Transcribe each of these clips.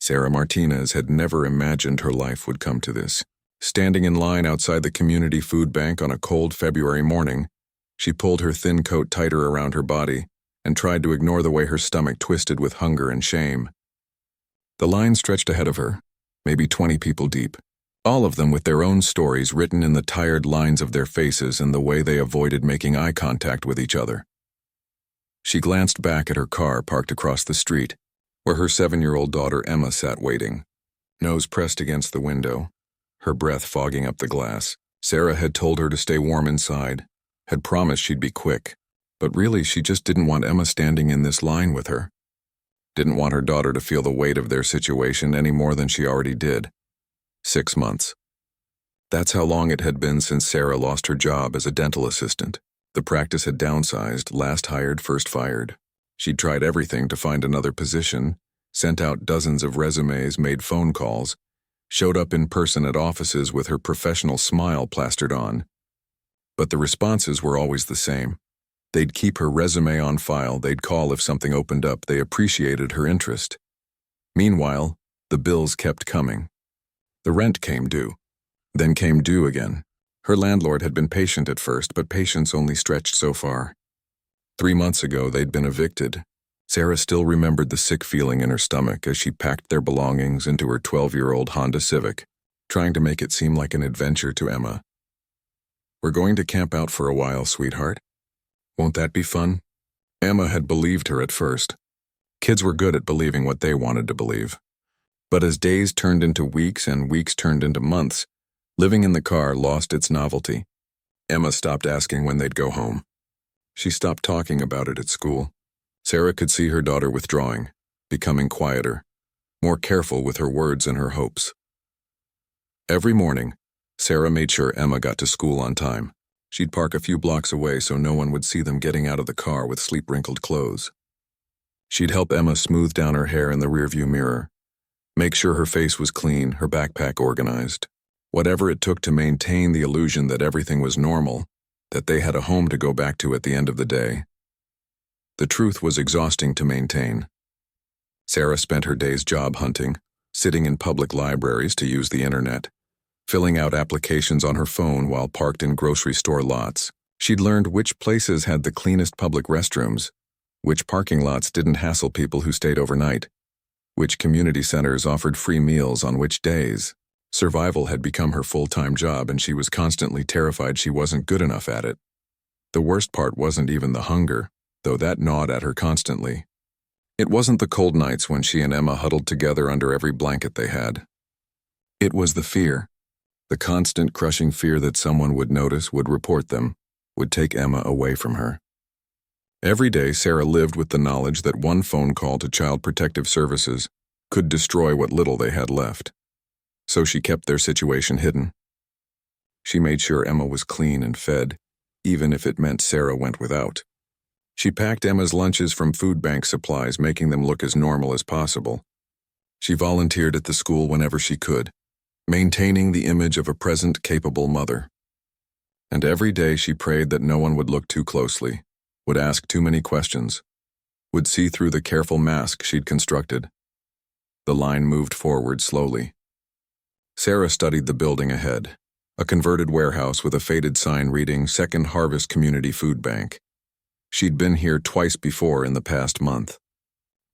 Sarah Martinez had never imagined her life would come to this. Standing in line outside the community food bank on a cold February morning, she pulled her thin coat tighter around her body and tried to ignore the way her stomach twisted with hunger and shame. The line stretched ahead of her, maybe 20 people deep, all of them with their own stories written in the tired lines of their faces and the way they avoided making eye contact with each other. She glanced back at her car parked across the street, where her 7-year-old daughter Emma sat waiting, nose pressed against the window, her breath fogging up the glass. Sarah had told her to stay warm inside, had promised she'd be quick, but really she just didn't want Emma standing in this line with her. Didn't want her daughter to feel the weight of their situation any more than she already did. 6 months. That's how long it had been since Sarah lost her job as a dental assistant. The practice had downsized, last hired, first fired. She'd tried everything to find another position, sent out dozens of resumes, made phone calls, showed up in person at offices with her professional smile plastered on. But the responses were always the same. They'd keep her resume on file, they'd call if something opened up, they appreciated her interest. Meanwhile, the bills kept coming. The rent came due, then came due again. Her landlord had been patient at first, but patience only stretched so far. 3 months ago, they'd been evicted. Sarah still remembered the sick feeling in her stomach as she packed their belongings into her 12-year-old Honda Civic, trying to make it seem like an adventure to Emma. "We're going to camp out for a while, sweetheart. Won't that be fun?" Emma had believed her at first. Kids were good at believing what they wanted to believe. But as days turned into weeks and weeks turned into months, living in the car lost its novelty. Emma stopped asking when they'd go home. She stopped talking about it at school. Sarah could see her daughter withdrawing, becoming quieter, more careful with her words and her hopes. Every morning, Sarah made sure Emma got to school on time. She'd park a few blocks away so no one would see them getting out of the car with sleep-wrinkled clothes. She'd help Emma smooth down her hair in the rearview mirror, make sure her face was clean, her backpack organized. Whatever it took to maintain the illusion that everything was normal, that they had a home to go back to at the end of the day. The truth was exhausting to maintain. Sarah spent her days job hunting, sitting in public libraries to use the internet, filling out applications on her phone while parked in grocery store lots. She'd learned which places had the cleanest public restrooms, which parking lots didn't hassle people who stayed overnight, which community centers offered free meals on which days. Survival had become her full-time job, and she was constantly terrified she wasn't good enough at it. The worst part wasn't even the hunger, though that gnawed at her constantly. It wasn't the cold nights when she and Emma huddled together under every blanket they had. It was the fear, the constant crushing fear that someone would notice, would report them, would take Emma away from her. Every day, Sarah lived with the knowledge that one phone call to Child Protective Services could destroy what little they had left. So she kept their situation hidden. She made sure Emma was clean and fed, even if it meant Sarah went without. She packed Emma's lunches from food bank supplies, making them look as normal as possible. She volunteered at the school whenever she could, maintaining the image of a present, capable mother. And every day she prayed that no one would look too closely, would ask too many questions, would see through the careful mask she'd constructed. The line moved forward slowly. Sarah studied the building ahead, a converted warehouse with a faded sign reading Second Harvest Community Food Bank. She'd been here twice before in the past month.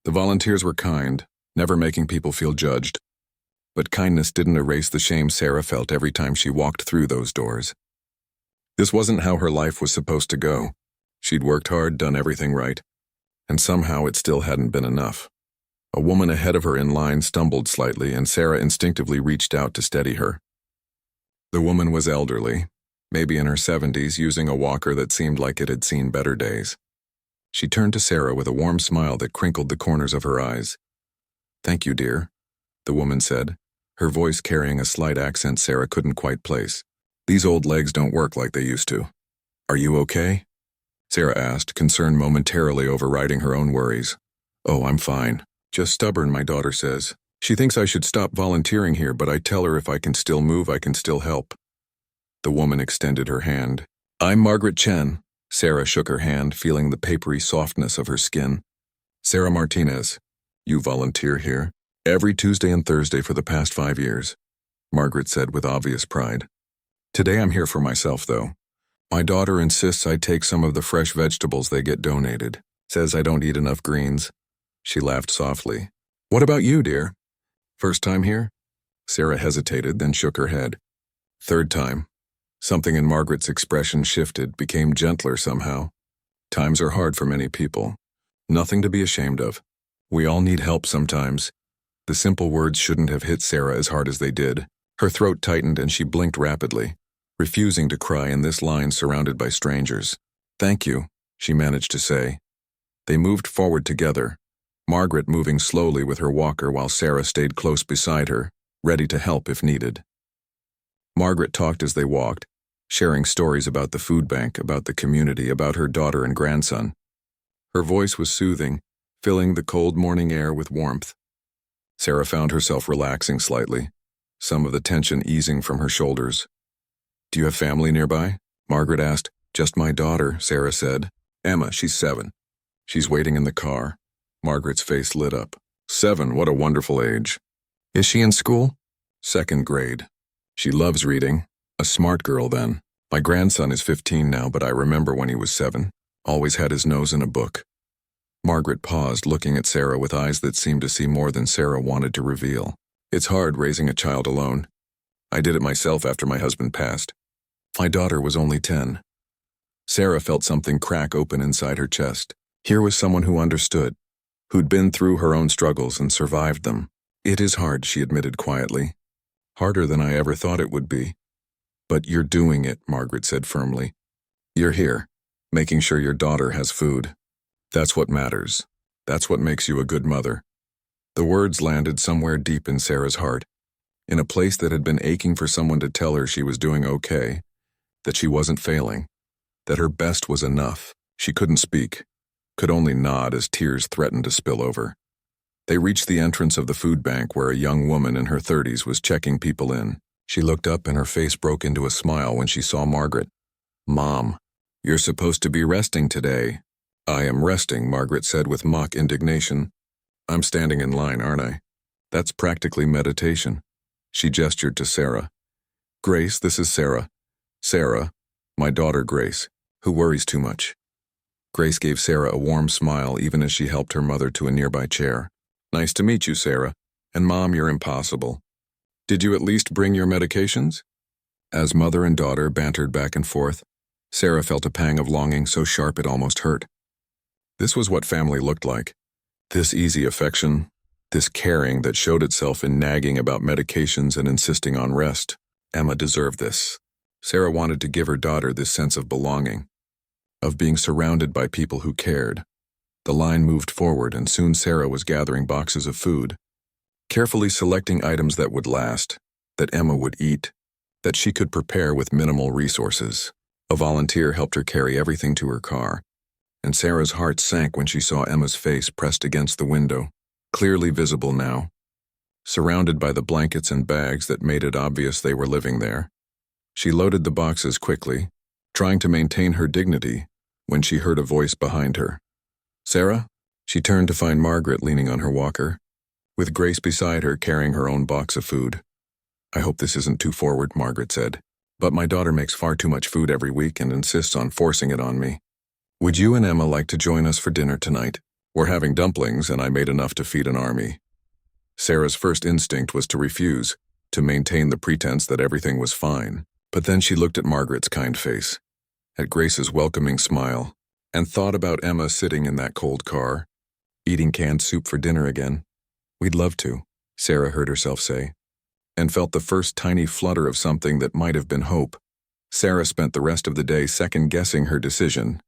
The volunteers were kind, never making people feel judged. But kindness didn't erase the shame Sarah felt every time she walked through those doors. This wasn't how her life was supposed to go. She'd worked hard, done everything right, and somehow it still hadn't been enough. A woman ahead of her in line stumbled slightly, and Sarah instinctively reached out to steady her. The woman was elderly, maybe in her 70s, using a walker that seemed like it had seen better days. She turned to Sarah with a warm smile that crinkled the corners of her eyes. "Thank you, dear," the woman said, her voice carrying a slight accent Sarah couldn't quite place. "These old legs don't work like they used to. Are you okay?" Sarah asked, concern momentarily overriding her own worries. "Oh, I'm fine. Just stubborn, my daughter says. She thinks I should stop volunteering here, but I tell her if I can still move, I can still help." The woman extended her hand. "I'm Margaret Chen." Sarah shook her hand, feeling the papery softness of her skin. "Sarah Martinez. You volunteer here?" Every Tuesday and Thursday for the past 5 years, Margaret said with obvious pride. Today I'm here for myself, though. My daughter insists I take some of the fresh vegetables they get donated. Says I don't eat enough greens. She laughed softly. What about you, dear? First time here? Sarah hesitated, then shook her head. Third time. Something in Margaret's expression shifted, became gentler somehow. Times are hard for many people. Nothing to be ashamed of. We all need help sometimes. The simple words shouldn't have hit Sarah as hard as they did. Her throat tightened and she blinked rapidly, refusing to cry in this line surrounded by strangers. Thank you, she managed to say. They moved forward together, Margaret moving slowly with her walker while Sarah stayed close beside her, ready to help if needed. Margaret talked as they walked, sharing stories about the food bank, about the community, about her daughter and grandson. Her voice was soothing, filling the cold morning air with warmth. Sarah found herself relaxing slightly, some of the tension easing from her shoulders. Do you have family nearby? Margaret asked. Just my daughter, Sarah said. Emma, she's 7. She's waiting in the car. Margaret's face lit up. 7, what a wonderful age. Is she in school? 2nd grade. She loves reading. A smart girl then. My grandson is 15 now, but I remember when he was 7. Always had his nose in a book. Margaret paused, looking at Sarah with eyes that seemed to see more than Sarah wanted to reveal. It's hard raising a child alone. I did it myself after my husband passed. My daughter was only 10. Sarah felt something crack open inside her chest. Here was someone who understood, who'd been through her own struggles and survived them. It is hard, she admitted quietly. Harder than I ever thought it would be. But you're doing it, Margaret said firmly. You're here, making sure your daughter has food. That's what matters. That's what makes you a good mother. The words landed somewhere deep in Sarah's heart, in a place that had been aching for someone to tell her she was doing okay, that she wasn't failing, that her best was enough. She couldn't speak, could only nod as tears threatened to spill over. They reached the entrance of the food bank where a young woman in her 30s was checking people in. She looked up and her face broke into a smile when she saw Margaret. Mom, you're supposed to be resting today. I am resting, Margaret said with mock indignation. I'm standing in line, aren't I? That's practically meditation. She gestured to Sarah. Grace, this is Sarah. Sarah, my daughter Grace, who worries too much. Grace gave Sarah a warm smile even as she helped her mother to a nearby chair. Nice to meet you, Sarah. And Mom, you're impossible. Did you at least bring your medications? As mother and daughter bantered back and forth, Sarah felt a pang of longing so sharp it almost hurt. This was what family looked like. This easy affection, this caring that showed itself in nagging about medications and insisting on rest. Emma deserved this. Sarah wanted to give her daughter this sense of belonging, of being surrounded by people who cared. The line moved forward and soon Sarah was gathering boxes of food, carefully selecting items that would last, that Emma would eat, that she could prepare with minimal resources. A volunteer helped her carry everything to her car, and Sarah's heart sank when she saw Emma's face pressed against the window, clearly visible now, surrounded by the blankets and bags that made it obvious they were living there. She loaded the boxes quickly, trying to maintain her dignity, when she heard a voice behind her. Sarah? She turned to find Margaret leaning on her walker, with Grace beside her carrying her own box of food. I hope this isn't too forward, Margaret said, but my daughter makes far too much food every week and insists on forcing it on me. Would you and Emma like to join us for dinner tonight? We're having dumplings and I made enough to feed an army. Sarah's first instinct was to refuse, to maintain the pretense that everything was fine. But then she looked at Margaret's kind face, at Grace's welcoming smile, and thought about Emma sitting in that cold car, eating canned soup for dinner again. We'd love to, Sarah heard herself say, and felt the first tiny flutter of something that might have been hope. Sarah spent the rest of the day second-guessing her decision.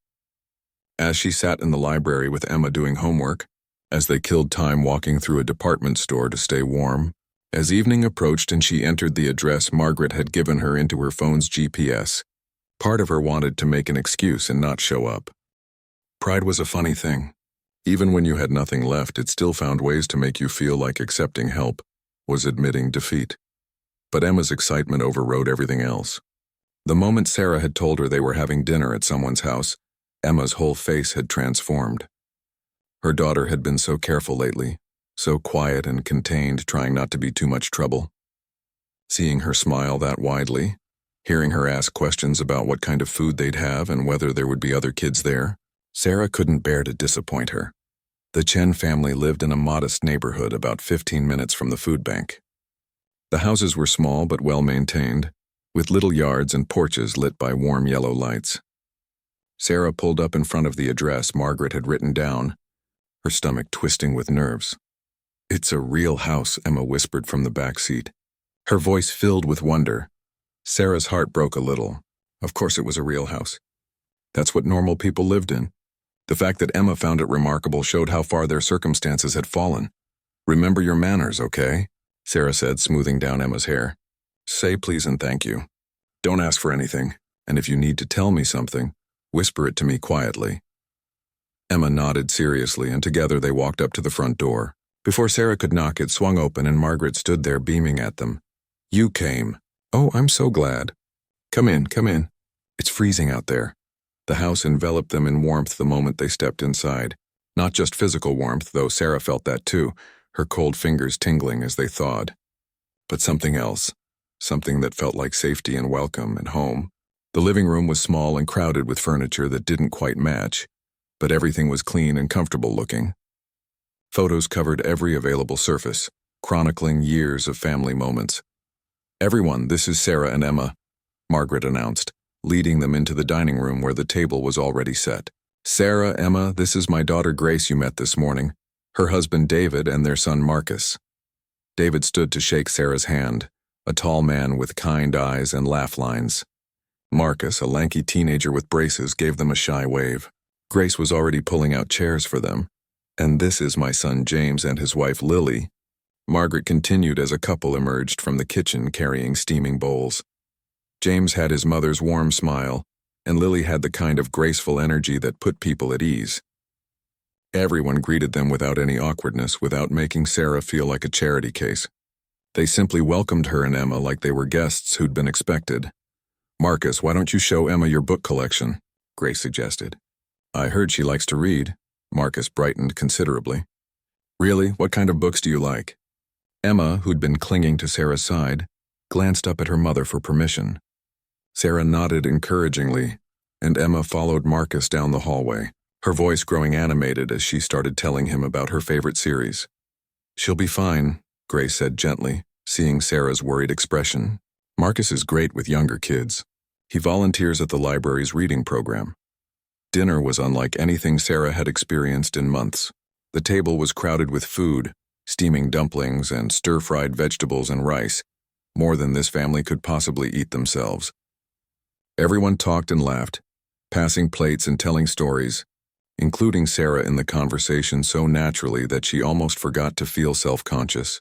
As she sat in the library with Emma doing homework, as they killed time walking through a department store to stay warm, as evening approached and she entered the address Margaret had given her into her phone's GPS, part of her wanted to make an excuse and not show up. Pride was a funny thing. Even when you had nothing left, it still found ways to make you feel like accepting help was admitting defeat. But Emma's excitement overrode everything else. The moment Sarah had told her they were having dinner at someone's house, Emma's whole face had transformed. Her daughter had been so careful lately, so quiet and contained, trying not to be too much trouble. Seeing her smile that widely, hearing her ask questions about what kind of food they'd have and whether there would be other kids there, Sarah couldn't bear to disappoint her. The Chen family lived in a modest neighborhood about 15 minutes from the food bank. The houses were small but well-maintained, with little yards and porches lit by warm yellow lights. Sarah pulled up in front of the address Margaret had written down, her stomach twisting with nerves. "It's a real house," Emma whispered from the back seat, her voice filled with wonder. Sarah's heart broke a little. Of course it was a real house. That's what normal people lived in. The fact that Emma found it remarkable showed how far their circumstances had fallen. "Remember your manners, okay?" Sarah said, smoothing down Emma's hair. "Say please and thank you. Don't ask for anything, and if you need to tell me something, whisper it to me quietly." Emma nodded seriously, and together they walked up to the front door. Before Sarah could knock, it swung open and Margaret stood there beaming at them. "You came. Oh, I'm so glad. Come in, come in. It's freezing out there." The house enveloped them in warmth the moment they stepped inside. Not just physical warmth, though Sarah felt that too, her cold fingers tingling as they thawed. But something else, something that felt like safety and welcome and home. The living room was small and crowded with furniture that didn't quite match, but everything was clean and comfortable looking. Photos covered every available surface, chronicling years of family moments. "Everyone, this is Sarah and Emma," Margaret announced, leading them into the dining room where the table was already set. "Sarah, Emma, this is my daughter Grace you met this morning, her husband David and their son Marcus." David stood to shake Sarah's hand, a tall man with kind eyes and laugh lines. Marcus, a lanky teenager with braces, gave them a shy wave. Grace was already pulling out chairs for them. "And this is my son James and his wife Lily," Margaret continued as a couple emerged from the kitchen carrying steaming bowls. James had his mother's warm smile, and Lily had the kind of graceful energy that put people at ease. Everyone greeted them without any awkwardness, without making Sarah feel like a charity case. They simply welcomed her and Emma like they were guests who'd been expected. "Marcus, why don't you show Emma your book collection?" Grace suggested. "I heard she likes to read." Marcus brightened considerably. "Really? What kind of books do you like?" Emma, who'd been clinging to Sarah's side, glanced up at her mother for permission. Sarah nodded encouragingly, and Emma followed Marcus down the hallway, her voice growing animated as she started telling him about her favorite series. "She'll be fine," Grace said gently, seeing Sarah's worried expression. "Marcus is great with younger kids. He volunteers at the library's reading program." Dinner was unlike anything Sarah had experienced in months. The table was crowded with food, steaming dumplings and stir-fried vegetables and rice, more than this family could possibly eat themselves. Everyone talked and laughed, passing plates and telling stories, including Sarah in the conversation so naturally that she almost forgot to feel self-conscious.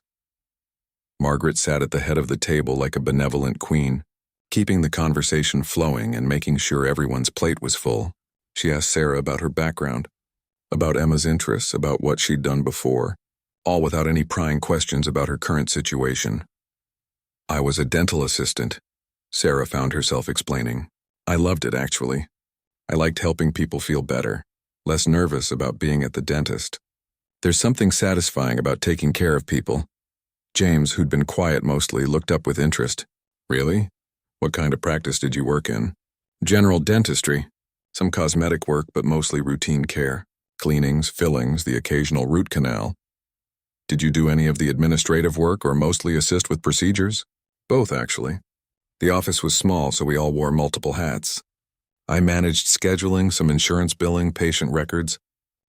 Margaret sat at the head of the table like a benevolent queen, keeping the conversation flowing and making sure everyone's plate was full. She asked Sarah about her background, about Emma's interests, about what she'd done before, all without any prying questions about her current situation. "I was a dental assistant," Sarah found herself explaining. "I loved it, actually. I liked helping people feel better, less nervous about being at the dentist. There's something satisfying about taking care of people." James, who'd been quiet mostly, looked up with interest. "Really? What kind of practice did you work in?" "General dentistry. Some cosmetic work, but mostly routine care. Cleanings, fillings, the occasional root canal." "Did you do any of the administrative work or mostly assist with procedures?" "Both, actually. The office was small, so we all wore multiple hats. I managed scheduling, some insurance billing, patient records,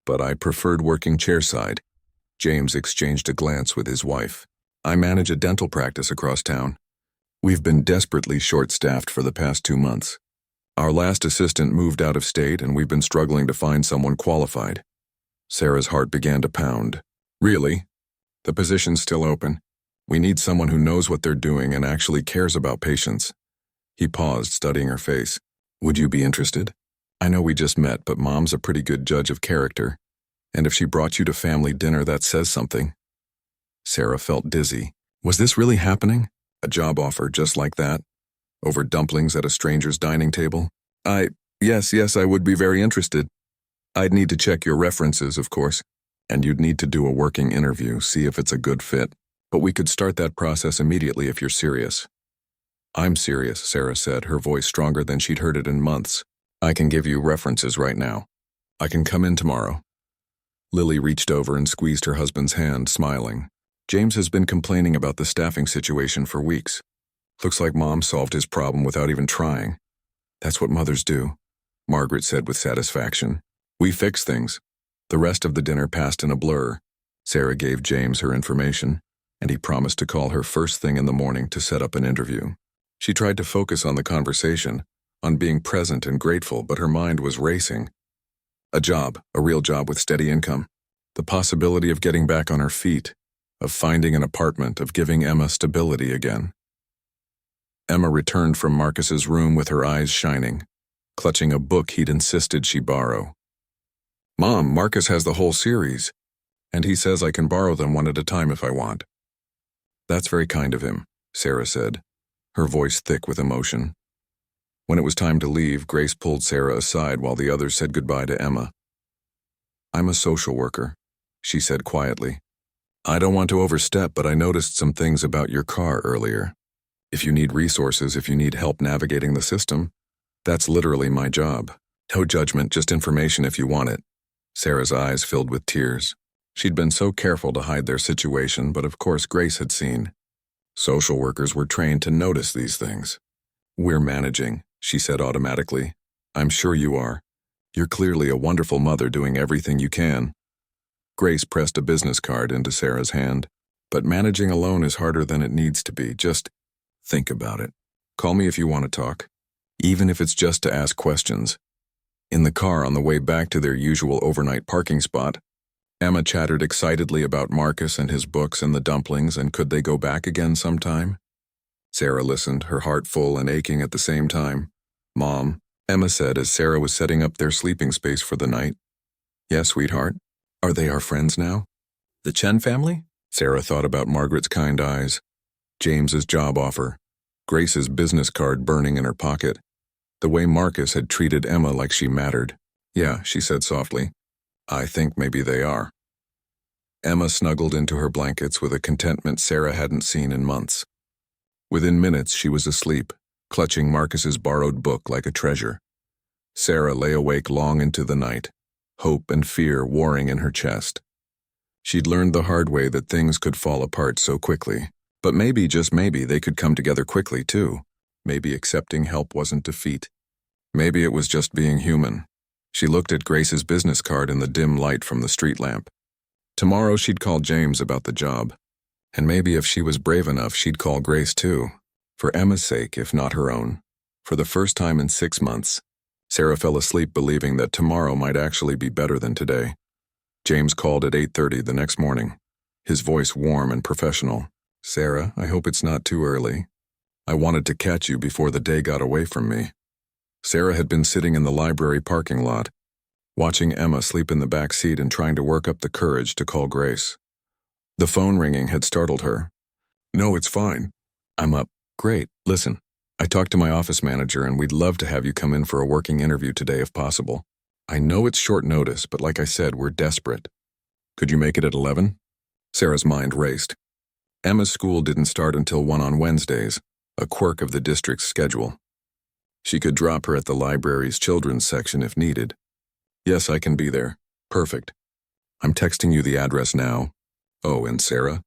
but I preferred working chairside." James exchanged a glance with his wife. "I manage a dental practice across town. We've been desperately short-staffed for the past 2 months. Our last assistant moved out of state, and we've been struggling to find someone qualified." Sarah's heart began to pound. "Really? The position's still open. We need someone who knows what they're doing and actually cares about patients." He paused, studying her face. "Would you be interested? I know we just met, but Mom's a pretty good judge of character. And if she brought you to family dinner, that says something." Sarah felt dizzy. Was this really happening? A job offer just like that? Over dumplings at a stranger's dining table? Yes, I would be very interested. I'd need to check your references, of course. And you'd need to do a working interview, see if it's a good fit. But we could start that process immediately if you're serious. I'm serious, Sarah said, her voice stronger than she'd heard it in months. I can give you references right now. I can come in tomorrow. Lily reached over and squeezed her husband's hand, smiling. James has been complaining about the staffing situation for weeks. Looks like Mom solved his problem without even trying. That's what mothers do, Margaret said with satisfaction. We fix things. The rest of the dinner passed in a blur. Sarah gave James her information, and he promised to call her first thing in the morning to set up an interview. She tried to focus on the conversation, on being present and grateful, but her mind was racing. A job, a real job with steady income. The possibility of getting back on her feet, of finding an apartment, of giving Emma stability again. Emma returned from Marcus's room with her eyes shining, clutching a book he'd insisted she borrow. Mom, Marcus has the whole series, and he says I can borrow them one at a time if I want. That's very kind of him, Sarah said, her voice thick with emotion. When it was time to leave, Grace pulled Sarah aside while the others said goodbye to Emma. I'm a social worker, she said quietly. I don't want to overstep, but I noticed some things about your car earlier. If you need resources, if you need help navigating the system, that's literally my job. No judgment, just information if you want it. Sarah's eyes filled with tears. She'd been so careful to hide their situation, but of course Grace had seen. Social workers were trained to notice these things. We're managing, she said automatically. I'm sure you are. You're clearly a wonderful mother doing everything you can. Grace pressed a business card into Sarah's hand. But managing alone is harder than it needs to be. Just think about it. Call me if you want to talk, even if it's just to ask questions. In the car on the way back to their usual overnight parking spot, Emma chattered excitedly about Marcus and his books and the dumplings, and could they go back again sometime? Sarah listened, her heart full and aching at the same time. Mom, Emma said as Sarah was setting up their sleeping space for the night. Yes, sweetheart? Are they our friends now? The Chen family? Sarah thought about Margaret's kind eyes, James's job offer, Grace's business card burning in her pocket, the way Marcus had treated Emma like she mattered. Yeah, she said softly. I think maybe they are. Emma snuggled into her blankets with a contentment Sarah hadn't seen in months. Within minutes, she was asleep, clutching Marcus's borrowed book like a treasure. Sarah lay awake long into the night, hope and fear warring in her chest. She'd learned the hard way that things could fall apart so quickly, but maybe, just maybe, they could come together quickly too. Maybe accepting help wasn't defeat. Maybe it was just being human. She looked at Grace's business card in the dim light from the street lamp. Tomorrow she'd call James about the job. And maybe if she was brave enough, she'd call Grace too. For Emma's sake, if not her own. For the first time in 6 months, Sarah fell asleep believing that tomorrow might actually be better than today. James called at 8:30 the next morning, his voice warm and professional. Sarah, I hope it's not too early. I wanted to catch you before the day got away from me. Sarah had been sitting in the library parking lot, watching Emma sleep in the back seat and trying to work up the courage to call Grace. The phone ringing had startled her. No, it's fine. I'm up. Great. Listen, I talked to my office manager and we'd love to have you come in for a working interview today if possible. I know it's short notice, but like I said, we're desperate. Could you make it at 11? Sarah's mind raced. Emma's school didn't start until 1 on Wednesdays, a quirk of the district's schedule. She could drop her at the library's children's section if needed. Yes, I can be there. Perfect. I'm texting you the address now. Oh, and Sarah,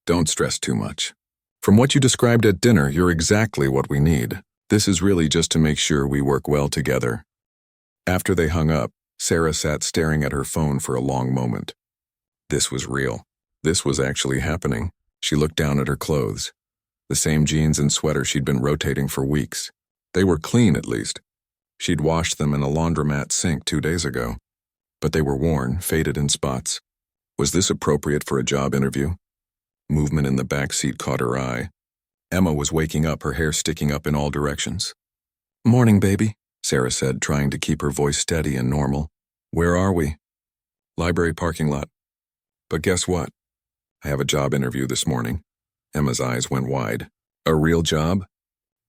don't stress too much. From what you described at dinner, you're exactly what we need. This is really just to make sure we work well together. After they hung up, Sarah sat staring at her phone for a long moment. This was real. This was actually happening. She looked down at her clothes. The same jeans and sweater she'd been rotating for weeks. They were clean, at least. She'd washed them in a laundromat sink 2 days ago. But they were worn, faded in spots. Was this appropriate for a job interview? Movement in the back seat caught her eye. Emma was waking up, her hair sticking up in all directions. Morning, baby, Sarah said, trying to keep her voice steady and normal. Where are we? Library parking lot. But guess what? I have a job interview this morning. Emma's eyes went wide. A real job?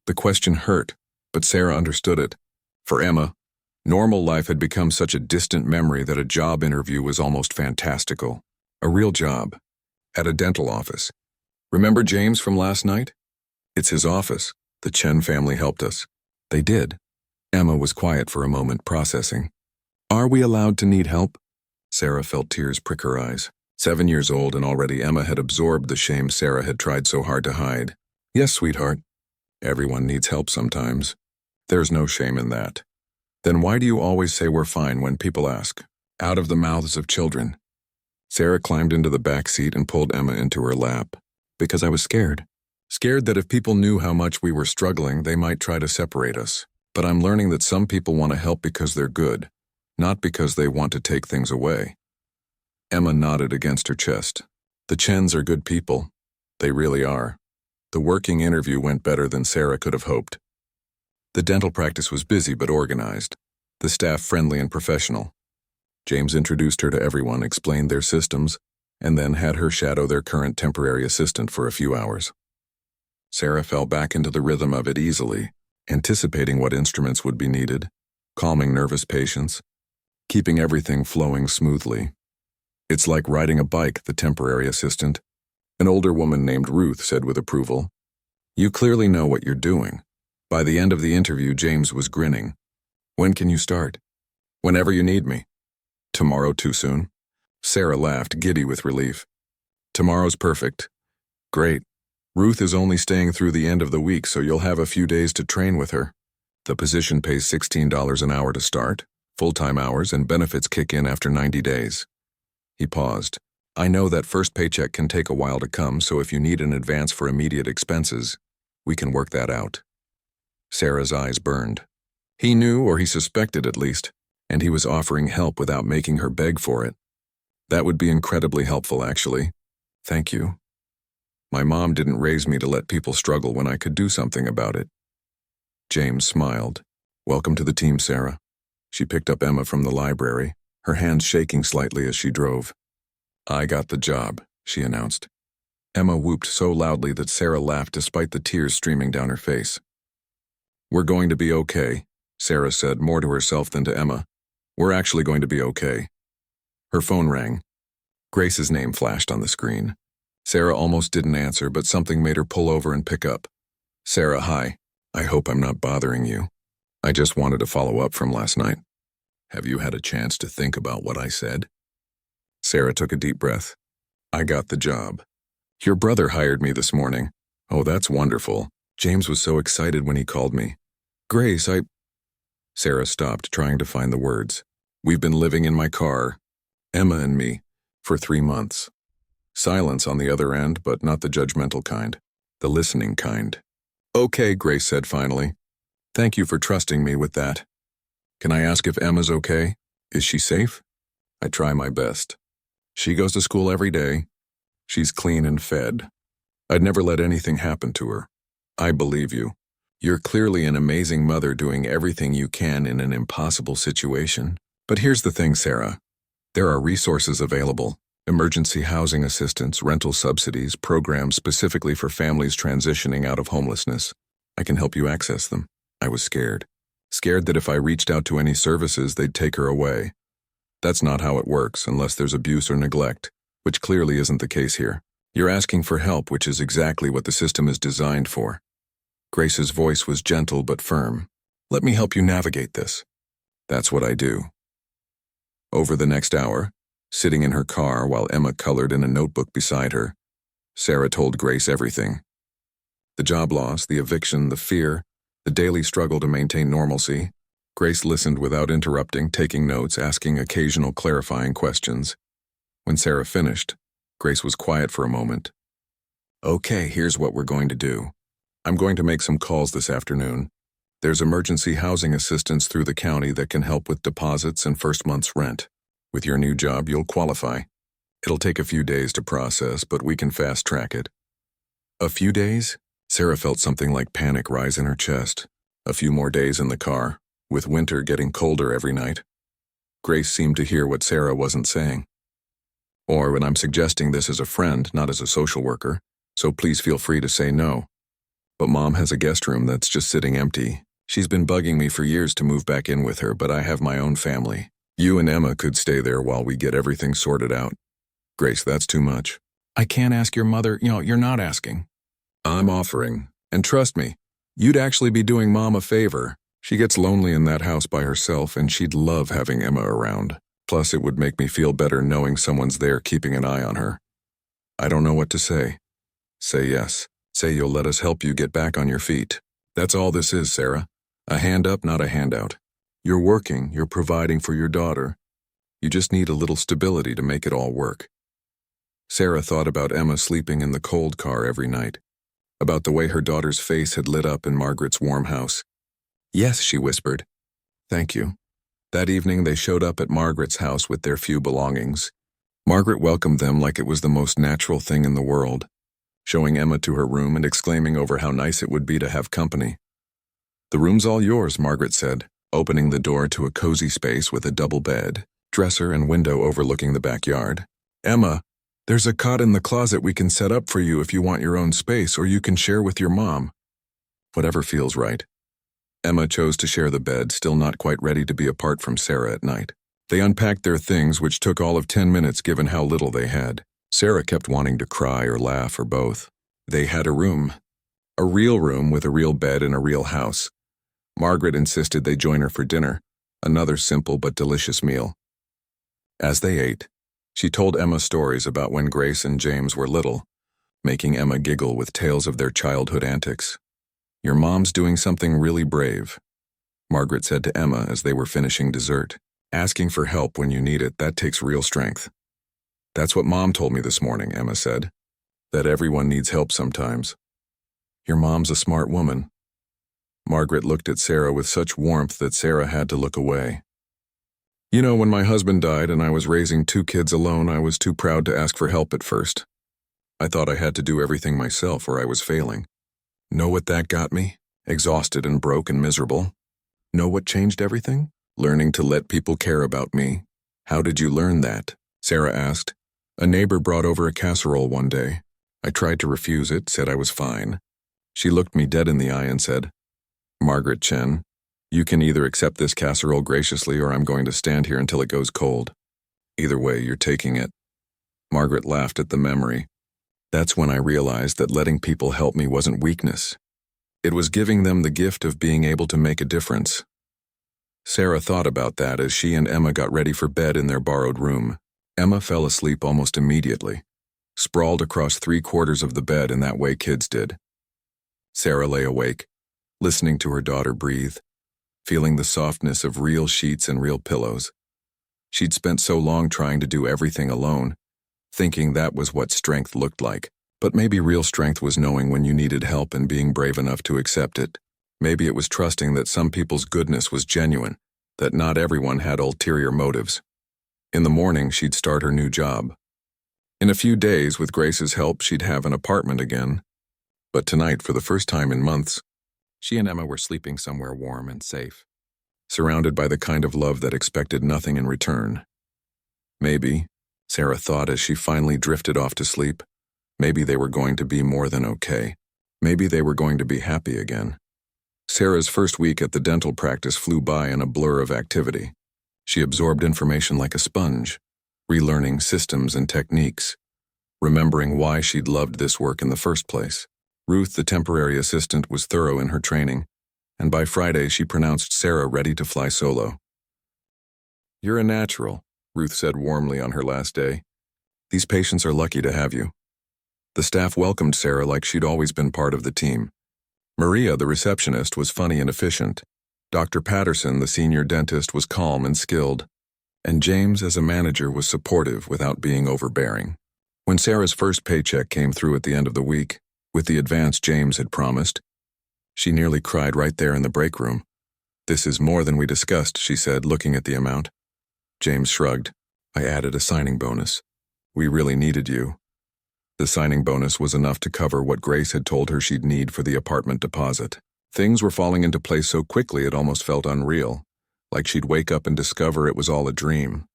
The question hurt, but Sarah understood it. For Emma, Normal life had become such a distant memory that a job interview was almost fantastical. A real job. At a dental office. Remember James from last night? It's his office. The Chen family helped us. They did. Emma was quiet for a moment, processing. Are we allowed to need help? Sarah felt tears prick her eyes. 7 years old, and already Emma had absorbed the shame Sarah had tried so hard to hide. Yes, sweetheart. Everyone needs help sometimes. There's no shame in that. Then why do you always say we're fine when people ask? Out of the mouths of children. Sarah climbed into the back seat and pulled Emma into her lap. Because I was scared. Scared that if people knew how much we were struggling, they might try to separate us. But I'm learning that some people want to help because they're good, not because they want to take things away. Emma nodded against her chest. The Chens are good people. They really are. The working interview went better than Sarah could have hoped. The dental practice was busy but organized. The staff friendly and professional. James introduced her to everyone, explained their systems, and then had her shadow their current temporary assistant for a few hours. Sarah fell back into the rhythm of it easily, anticipating what instruments would be needed, calming nervous patients, keeping everything flowing smoothly. It's like riding a bike, the temporary assistant, an older woman named Ruth, said with approval. You clearly know what you're doing. By the end of the interview, James was grinning. When can you start? Whenever you need me. Tomorrow too soon? Sarah laughed, giddy with relief. Tomorrow's perfect. Great. Ruth is only staying through the end of the week, so you'll have a few days to train with her. The position pays $16 an hour to start, full-time hours, and benefits kick in after 90 days. He paused. I know that first paycheck can take a while to come, so if you need an advance for immediate expenses, we can work that out. Sarah's eyes burned. He knew, or he suspected at least, and he was offering help without making her beg for it. That would be incredibly helpful, actually. Thank you. My mom didn't raise me to let people struggle when I could do something about it. James smiled. Welcome to the team, Sarah. She picked up Emma from the library, her hands shaking slightly as she drove. I got the job, she announced. Emma whooped so loudly that Sarah laughed despite the tears streaming down her face. We're going to be okay, Sarah said, more to herself than to Emma. We're actually going to be okay. Her phone rang. Grace's name flashed on the screen. Sarah almost didn't answer, but something made her pull over and pick up. Sarah, hi. I hope I'm not bothering you. I just wanted to follow up from last night. Have you had a chance to think about what I said? Sarah took a deep breath. I got the job. Your brother hired me this morning. Oh, that's wonderful. James was so excited when he called me. Grace, Sarah stopped, trying to find the words. We've been living in my car, Emma and me, for 3 months. Silence on the other end, but not the judgmental kind. The listening kind. Okay, Grace said finally. Thank you for trusting me with that. Can I ask if Emma's okay? Is she safe? I try my best. She goes to school every day. She's clean and fed. I'd never let anything happen to her. I believe you. You're clearly an amazing mother doing everything you can in an impossible situation. But here's the thing, Sarah. There are resources available. Emergency housing assistance, rental subsidies, programs specifically for families transitioning out of homelessness. I can help you access them. I was scared. Scared that if I reached out to any services, they'd take her away. That's not how it works unless there's abuse or neglect, which clearly isn't the case here. You're asking for help, which is exactly what the system is designed for. Grace's voice was gentle but firm. Let me help you navigate this. That's what I do. Over the next hour, sitting in her car while Emma colored in a notebook beside her, Sarah told Grace everything. The job loss, the eviction, the fear, the daily struggle to maintain normalcy. Grace listened without interrupting, taking notes, asking occasional clarifying questions. When Sarah finished, Grace was quiet for a moment. Okay, here's what we're going to do. I'm going to make some calls this afternoon. There's emergency housing assistance through the county that can help with deposits and first month's rent. With your new job, you'll qualify. It'll take a few days to process, but we can fast-track it. A few days? Sarah felt something like panic rise in her chest. A few more days in the car, with winter getting colder every night. Grace seemed to hear what Sarah wasn't saying. Or when I'm suggesting this as a friend, not as a social worker, so please feel free to say no. But Mom has a guest room that's just sitting empty. She's been bugging me for years to move back in with her, but I have my own family. You and Emma could stay there while we get everything sorted out. Grace, that's too much. I can't ask your mother. You're not asking. I'm offering. And trust me, you'd actually be doing Mom a favor. She gets lonely in that house by herself, and she'd love having Emma around. Plus, it would make me feel better knowing someone's there keeping an eye on her. I don't know what to say. Say yes. Say you'll let us help you get back on your feet. That's all this is, Sarah. A hand up, not a handout. You're working, you're providing for your daughter. You just need a little stability to make it all work. Sarah thought about Emma sleeping in the cold car every night, about the way her daughter's face had lit up in Margaret's warm house. Yes, she whispered. Thank you. That evening they showed up at Margaret's house with their few belongings. Margaret welcomed them like it was the most natural thing in the world, showing Emma to her room and exclaiming over how nice it would be to have company. The room's all yours, Margaret said, opening the door to a cozy space with a double bed, dresser, and window overlooking the backyard. Emma, there's a cot in the closet we can set up for you if you want your own space, or you can share with your mom. Whatever feels right. Emma chose to share the bed, still not quite ready to be apart from Sarah at night. They unpacked their things, which took all of 10 minutes given how little they had. Sarah kept wanting to cry or laugh or both. They had a room. A real room with a real bed in a real house. Margaret insisted they join her for dinner, another simple but delicious meal. As they ate, she told Emma stories about when Grace and James were little, making Emma giggle with tales of their childhood antics. Your mom's doing something really brave, Margaret said to Emma as they were finishing dessert. Asking for help when you need it, that takes real strength. That's what Mom told me this morning, Emma said. That everyone needs help sometimes. Your mom's a smart woman. Margaret looked at Sarah with such warmth that Sarah had to look away. You know, when my husband died and I was raising 2 kids alone, I was too proud to ask for help at first. I thought I had to do everything myself or I was failing. Know what that got me? Exhausted and broke and miserable. Know what changed everything? Learning to let people care about me. How did you learn that? Sarah asked. A neighbor brought over a casserole one day. I tried to refuse it, said I was fine. She looked me dead in the eye and said, Margaret Chen, you can either accept this casserole graciously or I'm going to stand here until it goes cold. Either way, you're taking it. Margaret laughed at the memory. That's when I realized that letting people help me wasn't weakness. It was giving them the gift of being able to make a difference. Sarah thought about that as she and Emma got ready for bed in their borrowed room. Emma fell asleep almost immediately, sprawled across 3/4 of the bed in that way kids did. Sarah lay awake, listening to her daughter breathe, feeling the softness of real sheets and real pillows. She'd spent so long trying to do everything alone, thinking that was what strength looked like. But maybe real strength was knowing when you needed help and being brave enough to accept it. Maybe it was trusting that some people's goodness was genuine, that not everyone had ulterior motives. In the morning, she'd start her new job. In a few days, with Grace's help, she'd have an apartment again. But tonight, for the first time in months, she and Emma were sleeping somewhere warm and safe, surrounded by the kind of love that expected nothing in return. Maybe, Sarah thought as she finally drifted off to sleep, maybe they were going to be more than okay. Maybe they were going to be happy again. Sarah's first week at the dental practice flew by in a blur of activity. She absorbed information like a sponge, relearning systems and techniques, remembering why she'd loved this work in the first place. Ruth, the temporary assistant, was thorough in her training, and by Friday she pronounced Sarah ready to fly solo. You're a natural, Ruth said warmly on her last day. These patients are lucky to have you. The staff welcomed Sarah like she'd always been part of the team. Maria, the receptionist, was funny and efficient. Dr. Patterson, the senior dentist, was calm and skilled. And James, as a manager, was supportive without being overbearing. When Sarah's first paycheck came through at the end of the week, with the advance James had promised, she nearly cried right there in the break room. This is more than we discussed, she said, looking at the amount. James shrugged. I added a signing bonus. We really needed you. The signing bonus was enough to cover what Grace had told her she'd need for the apartment deposit. Things were falling into place so quickly it almost felt unreal, like she'd wake up and discover it was all a dream.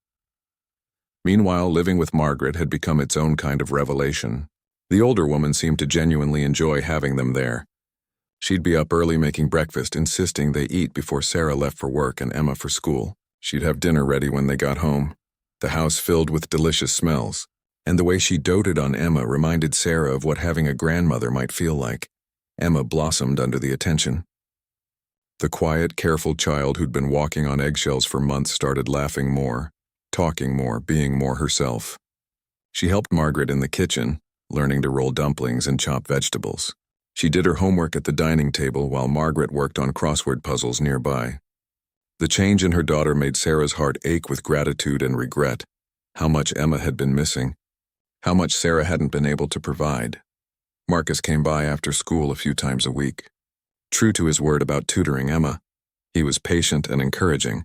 Meanwhile, living with Margaret had become its own kind of revelation. The older woman seemed to genuinely enjoy having them there. She'd be up early making breakfast, insisting they eat before Sarah left for work and Emma for school. She'd have dinner ready when they got home, the house filled with delicious smells, and the way she doted on Emma reminded Sarah of what having a grandmother might feel like. Emma blossomed under the attention. The quiet, careful child who'd been walking on eggshells for months started laughing more, talking more, being more herself. She helped Margaret in the kitchen, learning to roll dumplings and chop vegetables. She did her homework at the dining table while Margaret worked on crossword puzzles nearby. The change in her daughter made Sarah's heart ache with gratitude and regret. How much Emma had been missing. How much Sarah hadn't been able to provide. Marcus came by after school a few times a week. True to his word about tutoring Emma, he was patient and encouraging,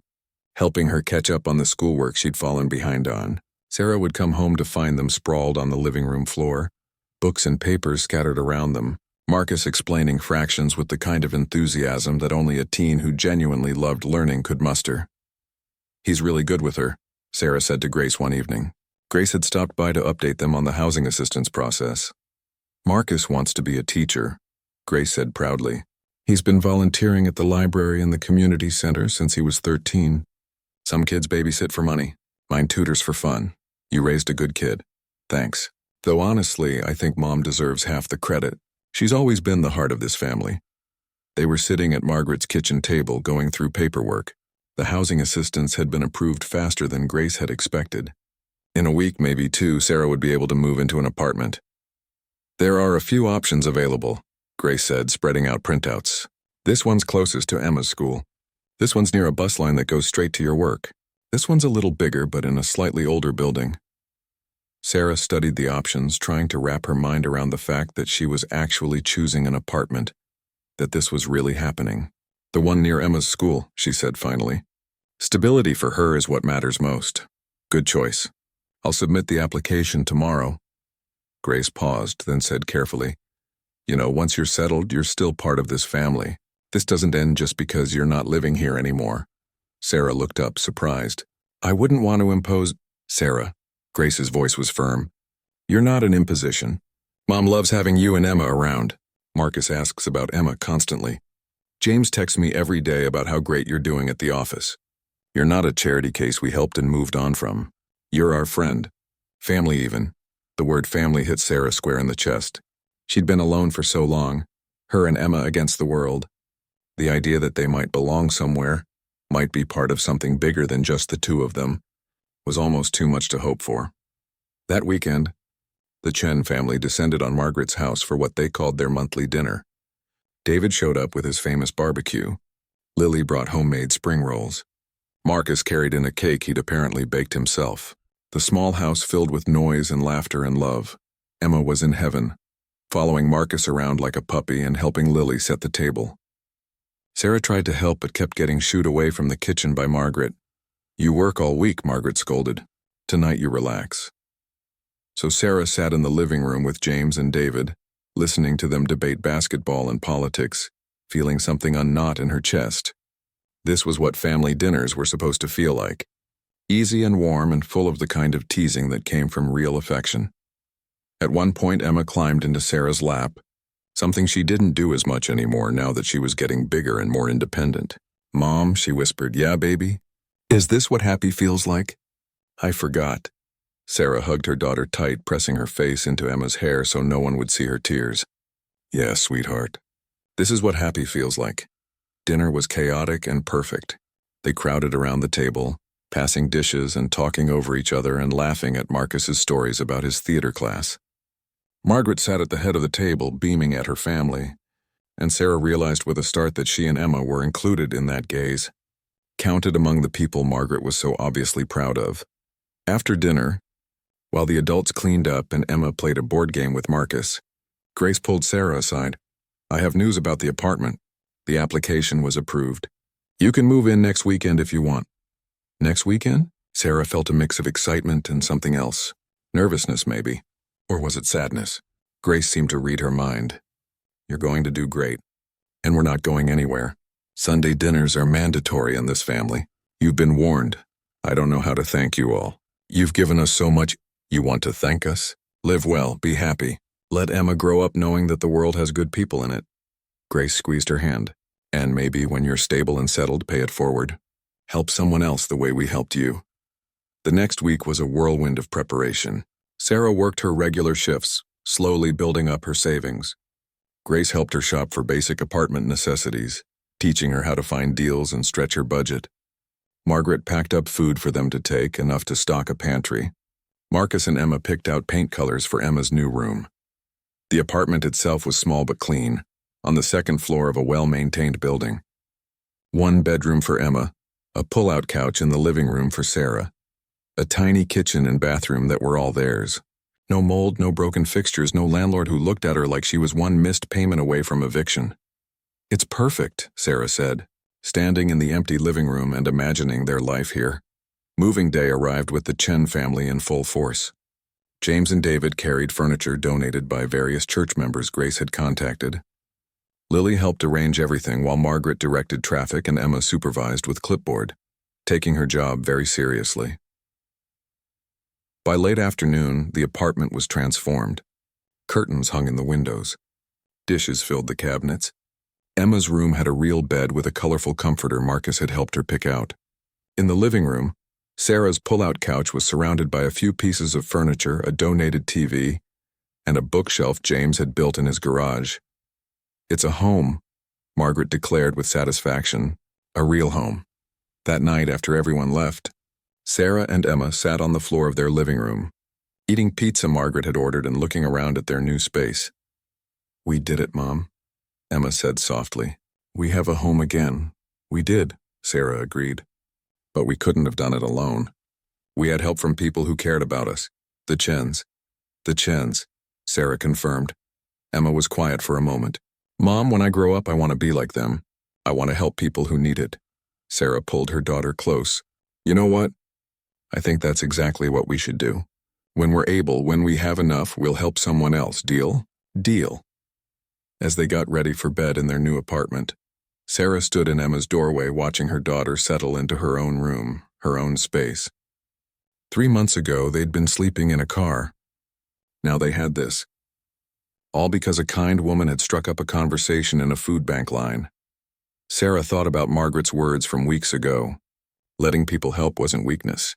helping her catch up on the schoolwork she'd fallen behind on. Sarah would come home to find them sprawled on the living room floor, books and papers scattered around them, Marcus explaining fractions with the kind of enthusiasm that only a teen who genuinely loved learning could muster. "He's really good with her," Sarah said to Grace one evening. Grace had stopped by to update them on the housing assistance process. "Marcus wants to be a teacher," Grace said proudly. "He's been volunteering at the library and the community center since he was 13. Some kids babysit for money. Mine tutors for fun. You raised a good kid. Thanks. Though honestly, I think Mom deserves half the credit. She's always been the heart of this family." They were sitting at Margaret's kitchen table going through paperwork. The housing assistance had been approved faster than Grace had expected. In a week, maybe two, Sarah would be able to move into an apartment. "There are a few options available," Grace said, spreading out printouts. "This one's closest to Emma's school. This one's near a bus line that goes straight to your work. This one's a little bigger, but in a slightly older building." Sarah studied the options, trying to wrap her mind around the fact that she was actually choosing an apartment, that this was really happening. "The one near Emma's school," she said finally. "Stability for her is what matters most. Good choice. I'll submit the application tomorrow." Grace paused, then said carefully, "You know, once you're settled, you're still part of this family. This doesn't end just because you're not living here anymore." Sarah looked up, surprised. "I wouldn't want to impose—" "Sarah," Grace's voice was firm, "you're not an imposition. Mom loves having you and Emma around. Marcus asks about Emma constantly. James texts me every day about how great you're doing at the office. You're not a charity case we helped and moved on from. You're our friend. Family even." The word family hit Sarah square in the chest. She'd been alone for so long, her and Emma against the world. The idea that they might belong somewhere, might be part of something bigger than just the two of them, was almost too much to hope for. That weekend, the Chen family descended on Margaret's house for what they called their monthly dinner. David showed up with his famous barbecue. Lily brought homemade spring rolls. Marcus carried in a cake he'd apparently baked himself. The small house filled with noise and laughter and love. Emma was in heaven, following Marcus around like a puppy and helping Lily set the table. Sarah tried to help but kept getting shooed away from the kitchen by Margaret. "You work all week," Margaret scolded. "Tonight you relax." So Sarah sat in the living room with James and David, listening to them debate basketball and politics, feeling something unknot in her chest. This was what family dinners were supposed to feel like. Easy and warm and full of the kind of teasing that came from real affection. At one point, Emma climbed into Sarah's lap, something she didn't do as much anymore now that she was getting bigger and more independent. "Mom," she whispered, "yeah, baby? Is this what happy feels like?" "I forgot." Sarah hugged her daughter tight, pressing her face into Emma's hair so no one would see her tears. "Yeah, sweetheart. This is what happy feels like." Dinner was chaotic and perfect. They crowded around the table, passing dishes and talking over each other and laughing at Marcus's stories about his theater class. Margaret sat at the head of the table, beaming at her family, and Sarah realized with a start that she and Emma were included in that gaze, counted among the people Margaret was so obviously proud of. After dinner, while the adults cleaned up and Emma played a board game with Marcus, Grace pulled Sarah aside. "I have news about the apartment. The application was approved. You can move in next weekend if you want." "Next weekend?" Sarah felt a mix of excitement and something else. Nervousness, maybe. Or was it sadness? Grace seemed to read her mind. "You're going to do great. And we're not going anywhere. Sunday dinners are mandatory in this family. You've been warned. I don't know how to thank you all. You've given us so much. You want to thank us? Live well, be happy. Let Emma grow up knowing that the world has good people in it." Grace squeezed her hand. And maybe when you're stable and settled, pay it forward. Help someone else the way we helped you. The next week was a whirlwind of preparation. Sarah worked her regular shifts, slowly building up her savings. Grace helped her shop for basic apartment necessities, teaching her how to find deals and stretch her budget. Margaret packed up food for them to take, enough to stock a pantry. Marcus and Emma picked out paint colors for Emma's new room. The apartment itself was small but clean, on the second floor of a well-maintained building. One bedroom for Emma, a pull-out couch in the living room for Sarah. A tiny kitchen and bathroom that were all theirs. No mold, no broken fixtures, no landlord who looked at her like she was one missed payment away from eviction. "It's perfect," Sarah said, standing in the empty living room and imagining their life here. Moving day arrived with the Chen family in full force. James and David carried furniture donated by various church members Grace had contacted. Lily helped arrange everything while Margaret directed traffic and Emma supervised with clipboard, taking her job very seriously. By late afternoon, the apartment was transformed. Curtains hung in the windows. Dishes filled the cabinets. Emma's room had a real bed with a colorful comforter Marcus had helped her pick out. In the living room, Sarah's pull-out couch was surrounded by a few pieces of furniture, a donated TV, and a bookshelf James had built in his garage. "It's a home," Margaret declared with satisfaction. "A real home." That night, after everyone left, Sarah and Emma sat on the floor of their living room, eating pizza Margaret had ordered and looking around at their new space. "We did it, Mom," Emma said softly. "We have a home again." "We did," Sarah agreed. "But we couldn't have done it alone. We had help from people who cared about us. The Chens." "The Chens," Sarah confirmed. Emma was quiet for a moment. "Mom, when I grow up, I want to be like them. I want to help people who need it." Sarah pulled her daughter close. "You know what? I think that's exactly what we should do. When we're able, when we have enough, we'll help someone else. Deal?" "Deal." As they got ready for bed in their new apartment, Sarah stood in Emma's doorway watching her daughter settle into her own room, her own space. 3 months ago, they'd been sleeping in a car. Now they had this. All because a kind woman had struck up a conversation in a food bank line. Sarah thought about Margaret's words from weeks ago. Letting people help wasn't weakness.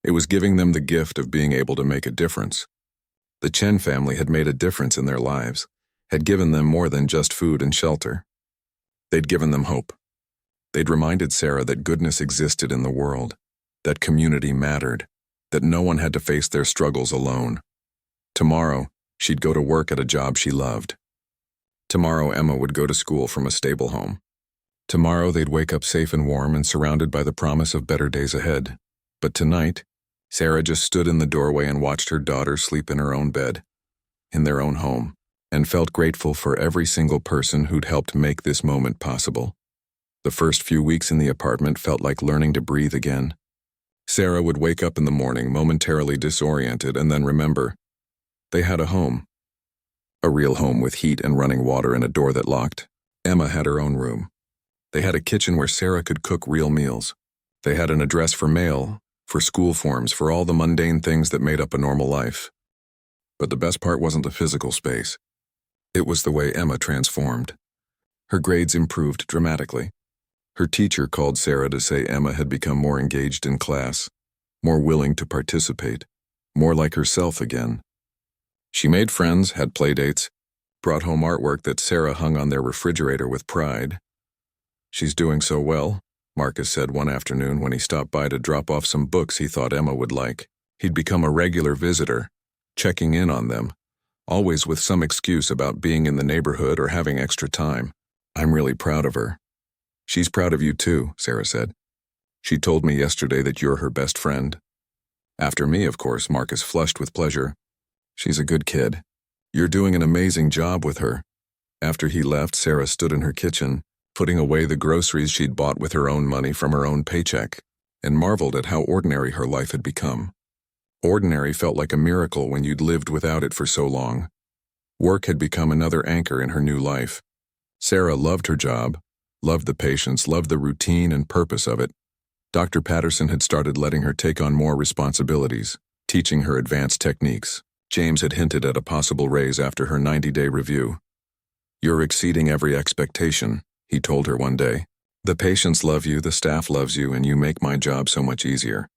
It was giving them the gift of being able to make a difference. The Chen family had made a difference in their lives, had given them more than just food and shelter. They'd given them hope. They'd reminded Sarah that goodness existed in the world, that community mattered, that no one had to face their struggles alone. Tomorrow, she'd go to work at a job she loved. Tomorrow, Emma would go to school from a stable home. Tomorrow, they'd wake up safe and warm and surrounded by the promise of better days ahead. But tonight, Sarah just stood in the doorway and watched her daughter sleep in her own bed, in their own home, and felt grateful for every single person who'd helped make this moment possible. The first few weeks in the apartment felt like learning to breathe again. Sarah would wake up in the morning momentarily disoriented and then remember, they had a home. A real home with heat and running water and a door that locked. Emma had her own room. They had a kitchen where Sarah could cook real meals. They had an address for mail, for school forms, for all the mundane things that made up a normal life. But the best part wasn't the physical space. It was the way Emma transformed. Her grades improved dramatically. Her teacher called Sarah to say Emma had become more engaged in class, more willing to participate, more like herself again. She made friends, had playdates, brought home artwork that Sarah hung on their refrigerator with pride. "She's doing so well," Marcus said one afternoon when he stopped by to drop off some books he thought Emma would like. He'd become a regular visitor, checking in on them, always with some excuse about being in the neighborhood or having extra time. "I'm really proud of her." "She's proud of you too," Sarah said. "She told me yesterday that you're her best friend." "After me, of course," Marcus flushed with pleasure. "She's a good kid. You're doing an amazing job with her." After he left, Sarah stood in her kitchen, putting away the groceries she'd bought with her own money from her own paycheck, and marveled at how ordinary her life had become. Ordinary felt like a miracle when you'd lived without it for so long. Work had become another anchor in her new life. Sarah loved her job, loved the patients, loved the routine and purpose of it. Dr. Patterson had started letting her take on more responsibilities, teaching her advanced techniques. James had hinted at a possible raise after her 90-day review. "You're exceeding every expectation," he told her one day. "The patients love you, the staff loves you, and you make my job so much easier.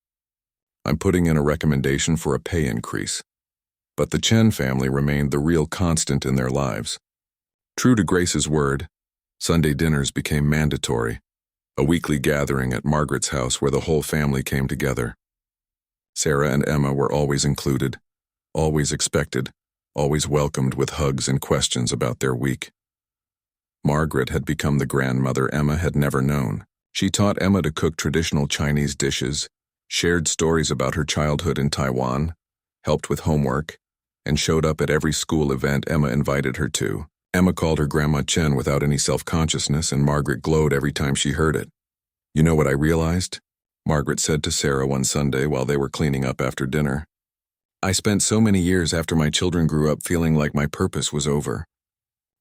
I'm putting in a recommendation for a pay increase." But the Chen family remained the real constant in their lives. True to Grace's word, Sunday dinners became mandatory, a weekly gathering at Margaret's house where the whole family came together. Sarah and Emma were always included, always expected, always welcomed with hugs and questions about their week. Margaret had become the grandmother Emma had never known. She taught Emma to cook traditional Chinese dishes, shared stories about her childhood in Taiwan, helped with homework, and showed up at every school event Emma invited her to. Emma called her Grandma Chen without any self-consciousness, and Margaret glowed every time she heard it. "You know what I realized?" Margaret said to Sarah one Sunday while they were cleaning up after dinner. "I spent so many years after my children grew up feeling like my purpose was over.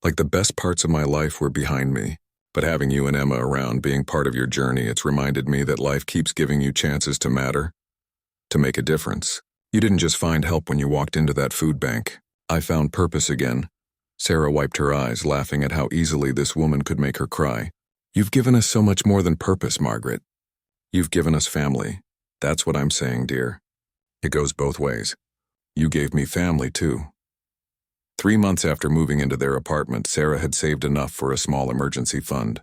Like the best parts of my life were behind me. But having you and Emma around, being part of your journey, it's reminded me that life keeps giving you chances to matter, to make a difference. You didn't just find help when you walked into that food bank. I found purpose again." Sarah wiped her eyes, laughing at how easily this woman could make her cry. "You've given us so much more than purpose, Margaret. You've given us family. That's what I'm saying, dear. It goes both ways. You gave me family, too." 3 months after moving into their apartment, Sarah had saved enough for a small emergency fund.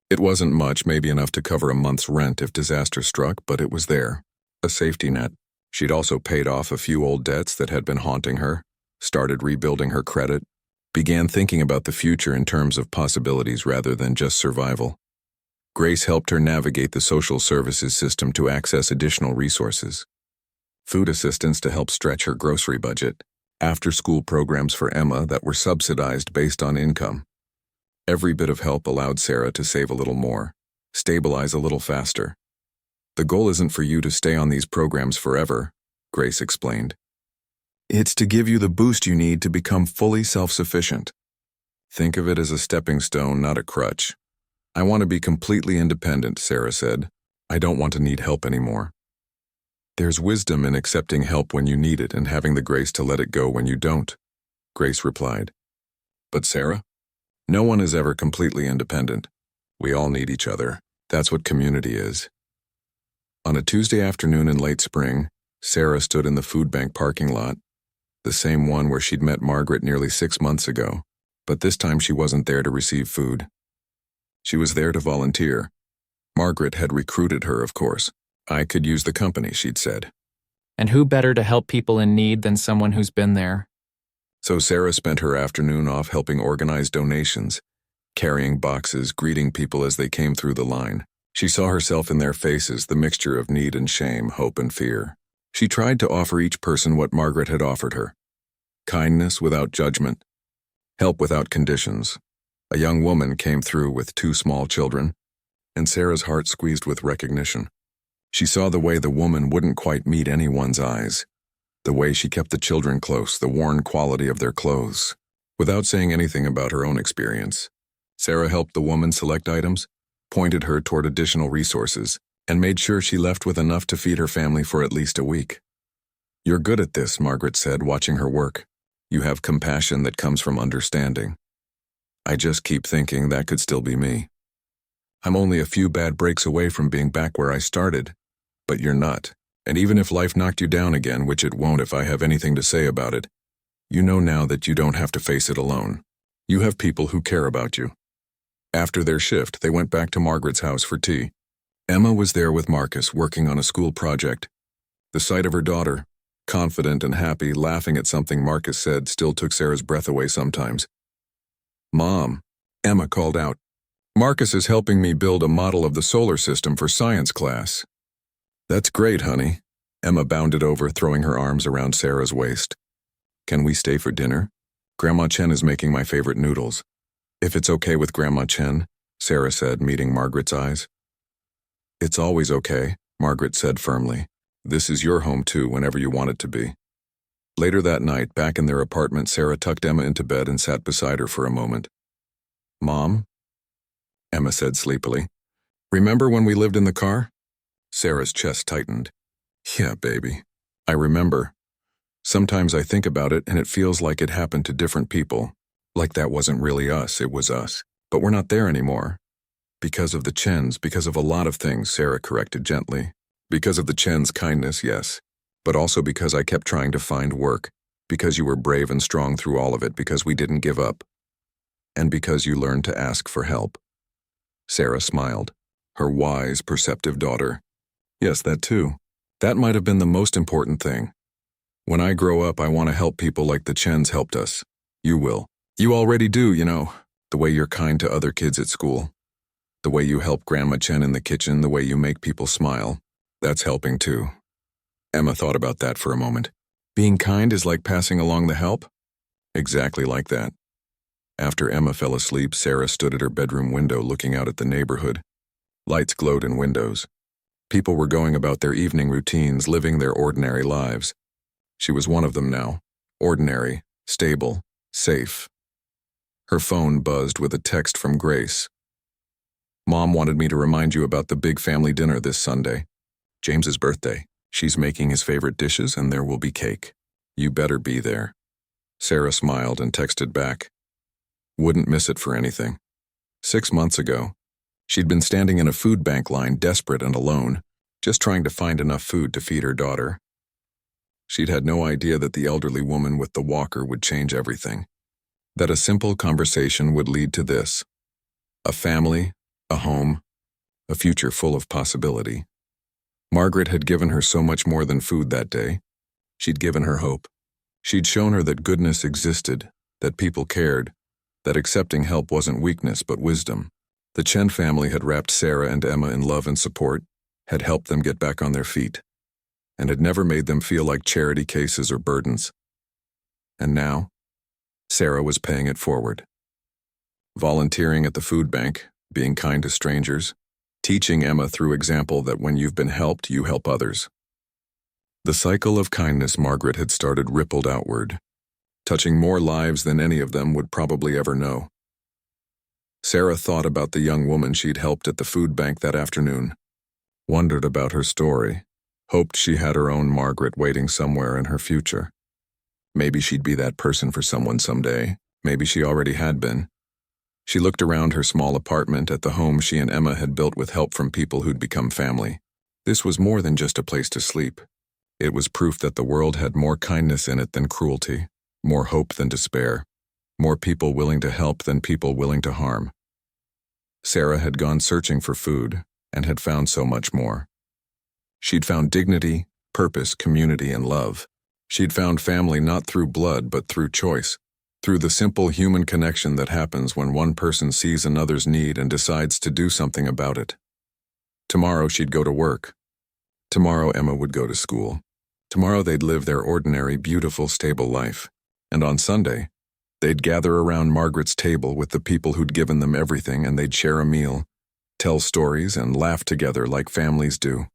It wasn't much, maybe enough to cover a month's rent if disaster struck, but it was there. A safety net. She'd also paid off a few old debts that had been haunting her, started rebuilding her credit, began thinking about the future in terms of possibilities rather than just survival. Grace helped her navigate the social services system to access additional resources. Food assistance to help stretch her grocery budget, after-school programs for Emma that were subsidized based on income. Every bit of help allowed Sarah to save a little more, stabilize a little faster. "The goal isn't for you to stay on these programs forever," Grace explained. "It's to give you the boost you need to become fully self-sufficient. Think of it as a stepping stone, not a crutch." "I want to be completely independent," Sarah said. "I don't want to need help anymore." "There's wisdom in accepting help when you need it and having the grace to let it go when you don't," Grace replied. "But Sarah, no one is ever completely independent. We all need each other. That's what community is." On a Tuesday afternoon in late spring, Sarah stood in the food bank parking lot, the same one where she'd met Margaret nearly 6 months ago, but this time she wasn't there to receive food. She was there to volunteer. Margaret had recruited her, of course. "I could use the company," she'd said. And who better to help people in need than someone who's been there? So Sarah spent her afternoon off helping organize donations, carrying boxes, greeting people as they came through the line. She saw herself in their faces, the mixture of need and shame, hope and fear. She tried to offer each person what Margaret had offered her: kindness without judgment, help without conditions. A young woman came through with 2 small children, and Sarah's heart squeezed with recognition. She saw the way the woman wouldn't quite meet anyone's eyes, the way she kept the children close, the worn quality of their clothes. Without saying anything about her own experience, Sarah helped the woman select items, pointed her toward additional resources, and made sure she left with enough to feed her family for at least a week. "You're good at this," Margaret said, watching her work. "You have compassion that comes from understanding. I just keep thinking that could still be me. I'm only a few bad breaks away from being back where I started, but you're not. And even if life knocked you down again, which it won't if I have anything to say about it, you know now that you don't have to face it alone. You have people who care about you." After their shift, they went back to Margaret's house for tea. Emma was there with Marcus, working on a school project. The sight of her daughter, confident and happy, laughing at something Marcus said, still took Sarah's breath away sometimes. "Mom," Emma called out, "Marcus is helping me build a model of the solar system for science class." "That's great, honey." Emma bounded over, throwing her arms around Sarah's waist. "Can we stay for dinner? Grandma Chen is making my favorite noodles." "If it's okay with Grandma Chen," Sarah said, meeting Margaret's eyes. "It's always okay," Margaret said firmly. "This is your home too, whenever you want it to be." Later that night, back in their apartment, Sarah tucked Emma into bed and sat beside her for a moment. "Mom?" Emma said sleepily. "Remember when we lived in the car?" Sarah's chest tightened. "Yeah, baby. I remember. Sometimes I think about it and it feels like it happened to different people. Like that wasn't really us, it was us. But we're not there anymore. Because of the Chens, because of a lot of things, Sarah corrected gently. Because of the Chen's kindness, yes. But also because I kept trying to find work. Because you were brave and strong through all of it, because we didn't give up. And because you learned to ask for help. Sarah smiled. Her wise, perceptive daughter. Yes, that too. That might have been the most important thing. When I grow up, I want to help people like the Chens helped us. You will. You already do, you know. The way you're kind to other kids at school. The way you help Grandma Chen in the kitchen, the way you make people smile. That's helping too. Emma thought about that for a moment. Being kind is like passing along the help? Exactly like that. After Emma fell asleep, Sarah stood at her bedroom window looking out at the neighborhood. Lights glowed in windows. People were going about their evening routines, living their ordinary lives. She was one of them now. Ordinary, stable, safe. Her phone buzzed with a text from Grace. Mom wanted me to remind you about the big family dinner this Sunday. James's birthday. She's making his favorite dishes and there will be cake. You better be there. Sarah smiled and texted back. Wouldn't miss it for anything. 6 months ago, she'd been standing in a food bank line, desperate and alone, just trying to find enough food to feed her daughter. She'd had no idea that the elderly woman with the walker would change everything. That a simple conversation would lead to this. A family, a home, a future full of possibility. Margaret had given her so much more than food that day. She'd given her hope. She'd shown her that goodness existed, that people cared, that accepting help wasn't weakness but wisdom. The Chen family had wrapped Sarah and Emma in love and support, had helped them get back on their feet, and had never made them feel like charity cases or burdens. And now, Sarah was paying it forward. Volunteering at the food bank, being kind to strangers, teaching Emma through example that when you've been helped, you help others. The cycle of kindness Margaret had started rippled outward, touching more lives than any of them would probably ever know. Sarah thought about the young woman she'd helped at the food bank that afternoon, wondered about her story, hoped she had her own Margaret waiting somewhere in her future. Maybe she'd be that person for someone someday. Maybe she already had been. She looked around her small apartment at the home she and Emma had built with help from people who'd become family. This was more than just a place to sleep. It was proof that the world had more kindness in it than cruelty, more hope than despair, more people willing to help than people willing to harm. Sarah had gone searching for food and had found so much more. She'd found dignity, purpose, community, and love. She'd found family not through blood but through choice, through the simple human connection that happens when one person sees another's need and decides to do something about it. Tomorrow she'd go to work. Tomorrow Emma would go to school. Tomorrow they'd live their ordinary, beautiful, stable life. And on Sunday, they'd gather around Margaret's table with the people who'd given them everything and they'd share a meal, tell stories, and laugh together like families do.